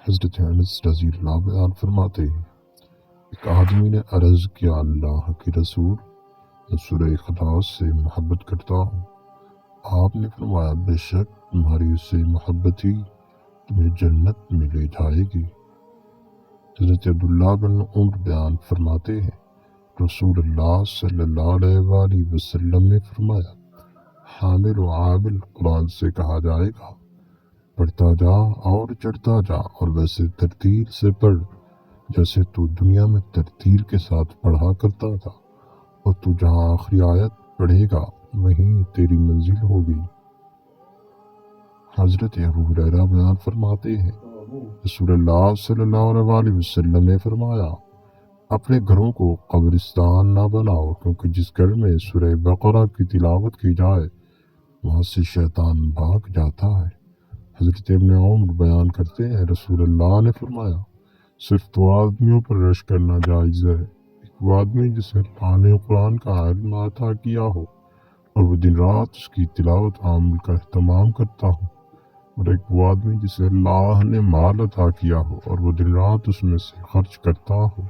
حضرت انس رضی اللہ بیان فرماتے ہیں، ایک آدمی نے عرض کیا، اللہ کے رسول، میں سورہ اخلاص سے محبت کرتا ہوں۔ آپ نے فرمایا، بے شک تمہاری اس سے محبت ہی تمہیں جنت میں لے جائے گی۔ حضرت عبداللہ بن عمر بیان فرماتے ہیں، رسول اللہ صلی اللہ علیہ وآلہ وسلم نے فرمایا، حامل و عامل قرآن سے کہا جائے گا، پڑھتا جا اور چڑھتا جا، اور ویسے ترتیل سے پڑھ جیسے تو دنیا میں ترتیل کے ساتھ پڑھا کرتا تھا، اور تو جہاں آخری آیت پڑھے گا وہیں تیری منزل ہوگی۔ حضرت ابو ہریرہ بیان فرماتے ہیں، رسول اللہ صلی اللہ علیہ وآلہ وسلم نے فرمایا، اپنے گھروں کو قبرستان نہ بناؤ، کیونکہ جس گھر میں سورہ بقرہ کی تلاوت کی جائے وہاں سے شیطان بھاگ جاتا ہے۔ حضرت ابن عمر بیان کرتے ہیں، رسول اللہ نے فرمایا، صرف دو آدمیوں پر رش کرنا جائز ہے، ایک وہ آدمی جسے اللہ نے قرآن کا علم عطا کیا ہو اور وہ دن رات اس کی تلاوت عمل کا اہتمام کرتا ہو، اور ایک وہ آدمی جسے اللہ نے مال عطا کیا ہو اور وہ دن رات اس میں سے خرچ کرتا ہو۔